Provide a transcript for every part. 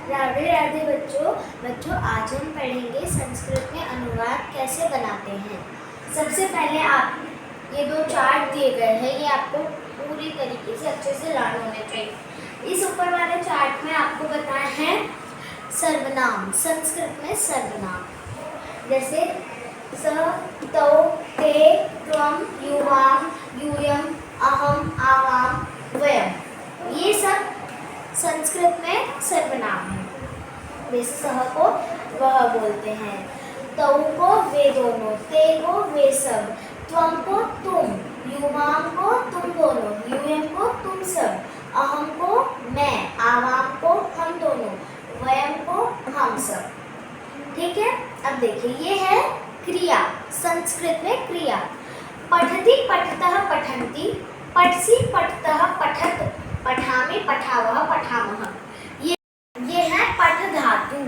राधे राधे बच्चों आज हम पढ़ेंगे संस्कृत में अनुवाद कैसे बनाते हैं। सबसे पहले आप ये दो चार्ट दिए गए हैं, ये आपको पूरी तरीके से अच्छे से लर्न होने चाहिए। इस ऊपर वाले चार्ट में आपको बताया है सर्वनाम, संस्कृत में सर्वनाम जैसे स, तौ, ते, त्वम, युवाम, यूयम, अहम, आवाम, वयम, ये सब संस्कृत में सर्वनाम है। वे सह को वह बोलते हैं, तौ को वे दोनों, ते को वे सब, त्वम को तुम, युवाम को तुम दोनों, यूयम को तुम सब, अहम को मैं, आवाम को हम दोनों, वयम को हम सब। ठीक है, अब देखिए ये है क्रिया। संस्कृत में क्रिया पठति पठतः पठन्ति, पठसि पठतः पठत, पठामि पठावः पठामः। ये है पठ धातु।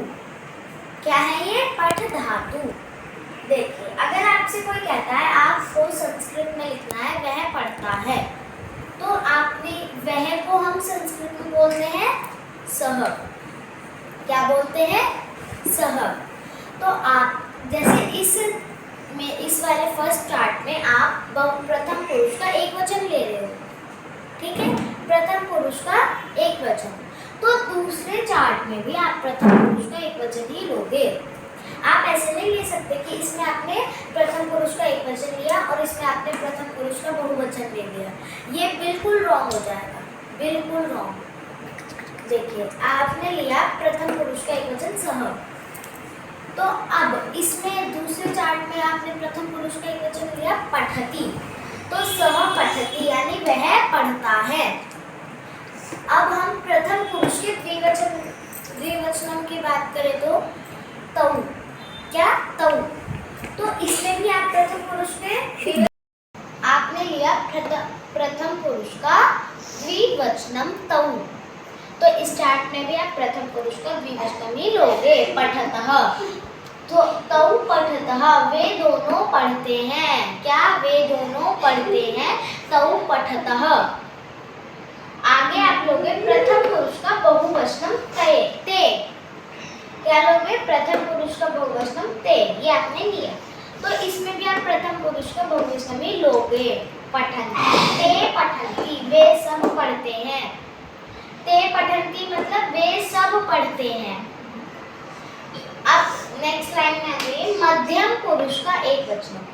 क्या है ये? पठ धातु। देखिए अगर आपसे कोई कहता है आपको संस्कृत में लिखना है वह पढ़ता है, तो आपने वह को हम संस्कृत में बोलते हैं सह। क्या बोलते हैं? सह। तो आप जैसे इस वाले फर्स्ट चार्ट में आप प्रथम पुरुष का एक वचन ले रहे हो, ठीक है, प्रथम पुरुष का एक वचन। तो दूसरे चार्ट में भी आप प्रथम पुरुष का एक वचन ही लोगे। आप ऐसे नहीं ले सकते कि इसमें आपने प्रथम पुरुष का एक वचन लिया और इसमें आपने प्रथम पुरुष का बहुवचन ले लिया। ये बिल्कुल रॉन्ग हो जाएगा, बिल्कुल रॉन्ग। देखिए आपने लिया प्रथम पुरुष का एक वचन सह, तो अब इसमें दूसरे चार्ट में आपने प्रथम पुरुष का एक वचन लिया पठति, तो सह पठति यानी वह पढ़ता है। अब हम प्रथम पुरुष के द्विवचनम की बात करें तो तौ। क्या? तौ। तो इसमें भी आप प्रथम पुरुष के आपने लिया प्रथम पुरुष का द्विवचनम तौ, तो इस चार्ट में भी आप प्रथम पुरुष का द्विवचनम ही लोगे, पठतः। तो तौ पठतः वे दोनों पढ़ते हैं। क्या? वे दोनों पढ़ते हैं, तौ पठतः। आगे आप लोगे प्रथम पुरुष का बहुवचनम ते। क्या लोगे? प्रथम पुरुष का बहुवचनम ते, ये आपने लिया। तो इसमें भी आप प्रथम पुरुष का बहुवचनम ही लोगे, पठन्ति। ते पठन्ति वे सब पढ़ते हैं। ते पठन्ति मतलब वे सब पढ़ते हैं। अब नेक्स्ट लाइन में आगे मध्यम पुरुष का एक वचन।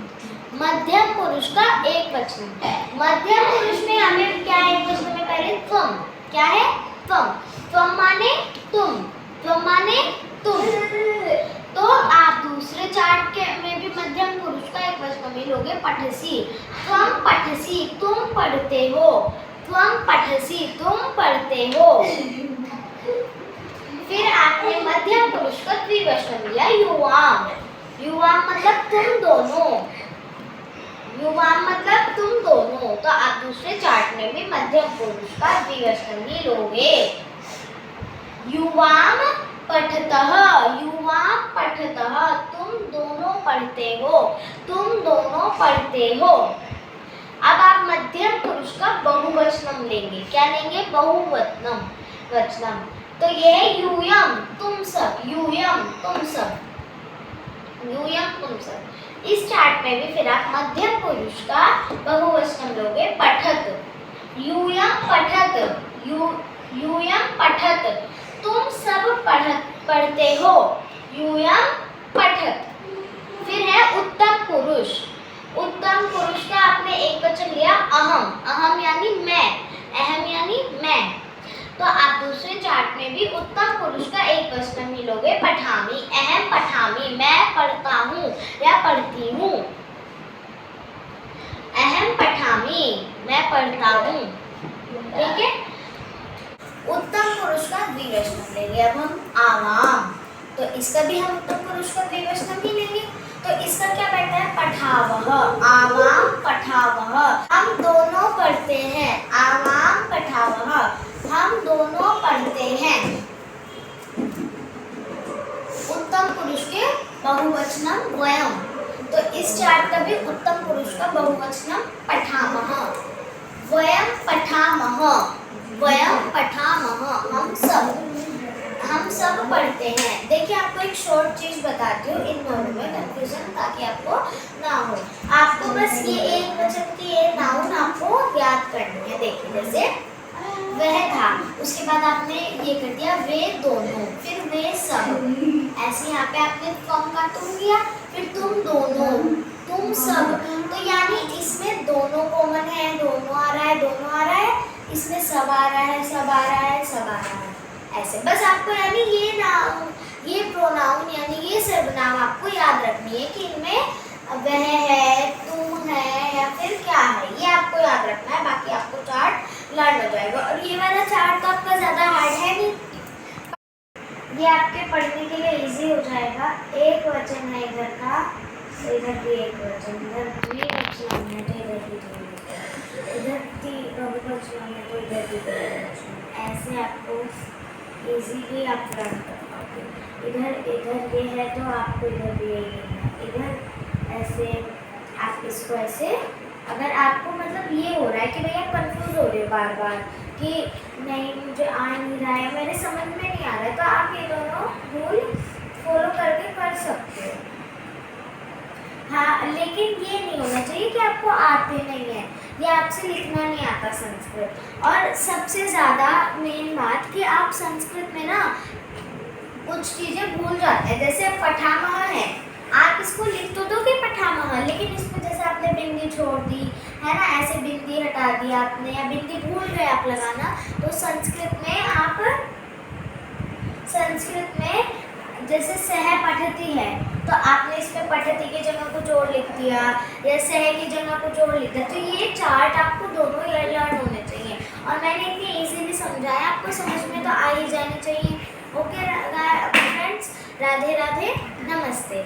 मध्यम पुरुष का एक वचन, मध्यम पुरुष में हमें क्या एक वचन में पहले त्वम। क्या है? त्वम। त्वम माने तुम, त्वम माने तुम। तो आप दूसरे चार्ट के में भी मध्यम पुरुष का एक वचन में लोगे पठसि। त्वम पठसि तुम पढ़ते हो, त्वम पठसि तुम पढ़ते हो। फिर आपने मध्यम पुरुष का द्विवचन लिया युवाम। युवाम मतलब तुम दोनों, युवाम मतलब तुम दोनों। तो आप दूसरे चार्ट में भी मध्यम पुरुष का द्विवचन ही लोगे। युवाम पठतः, युवाम पठतः तुम दोनों पढ़ते हो, तुम दोनों पढ़ते हो। अब आप मध्यम पुरुष का बहुवचनम लेंगे। क्या लेंगे? बहुवचनम वचनम। तो ये है यूयम तुम सब, यूयम तुम सब, यूयम तुम सब। इस चार्ट में भी फिर आप मध्यम पुरुष का बहुवचन लोगे पठत। यूयम पठत, यूयम पठत तुम सब पढ़ते हो, यूयम पठत। फिर है उत्तम पुरुष। उत्तम पुरुष का आपने एक वचन लिया अहम। अहम यानी मैं, अहम यानी मैं। तो आप दूसरे चार्ट में भी उत्तम पुरुष का एक वचन ही लोगे पठामि। अहम पठामि मैं पढ़ता हूँ या पढ़ती हूँ। अहम पठामि मैं पढ़ता हूँ। ठीक है, उत्तम पुरुष का द्विवचन लेंगे। अब हम आवाम, तो इसका भी हम उत्तम पुरुष का द्विवचन ही लेंगे। तो इसका क्या बैठता है? पठावह। आवाम पठावह हम दोनों पढ़ते हैं। आवाम पठावह हम दोनों पढ़ते हैं। उत्तम पुरुष के बहुवचनम वयम, तो इस चार्ट का भी उत्तम पुरुष का बहुवचनम पठामः। वयम पठामः, वयम पठामः हम सब पढ़ते हैं। देखिए आपको एक शॉर्ट चीज बताती हूँ इन दोनों में कंफ्यूजन, ताकि आपको ना हो। आपको बस ये एक वचन की ये नाउन आपको याद करनी है। देखिए जैसे वह था, उसके बाद आपने ये कर दिया वे दोनों, फिर वे सब। ऐसे यहाँ पे आपने तुम का तुम किया, फिर तुम दोनों, तुम सब। तो यानी इसमें दोनों कॉमन है, दोनों आ रहा है, दोनों आ रहा है, इसमें सब आ रहा है, सब आ रहा है, सब आ रहा है। ऐसे बस आपको यानी ये नाउन, ये प्रोनाउन यानी ये सर्वनाम आपको याद रखनी है कि इनमें वह है, तुम है या फिर क्या है, ये आपको याद रखना है। बाकी आपको चार्ट लर्न हो जाएगा। और ये वाला चार्ट तो आपका ज़्यादा हार्ड है नहीं, ये आपके पढ़ने के लिए इजी हो जाएगा। एक वचन है इधर का, इधर भी एक वचन, इधर द्विवचन है तो इधर भी द्विवचन, इधर बहुवचन है तो इधर भी बहुवचन। ऐसे आपको इजीली आप लर्न कर पाओगे। इधर ये है तो आपको इधर भी यही करना है। इधर ऐसे आप इसको ऐसे, अगर आपको मतलब ये हो रहा है कि भैया कंफ्यूज हो रहे हो बार बार कि नहीं मुझे आ नहीं रहा है, मेरे समझ में नहीं आ रहा है, तो आप ये दोनों रूल फॉलो करके कर सकते हो। हाँ, लेकिन ये नहीं होना चाहिए कि आपको आते नहीं है या आपसे लिखना नहीं आता संस्कृत। और सबसे ज़्यादा मेन बात कि आप संस्कृत में ना कुछ चीज़ें भूल जाते हैं। जैसे पठामह है, आप इसको लिख तो दोगे पठामह, लेकिन इसमें जैसे आपने बिंदी छोड़ दी है ना, ऐसे बिंदी हटा दी आपने या बिंदी भूल गए आप लगाना, तो संस्कृत में जैसे सह पठती है तो आपने इसमें पठती की जगह कुछ और लिख दिया या सह की जगह कुछ और लिख दिया। तो ये चार्ट आपको दोनों लर्न होने चाहिए। और मैंने इतनी इजीली समझाया, आपको समझ में तो आ ही जानी चाहिए। ओके फ्रेंड्स, राधे राधे, नमस्ते।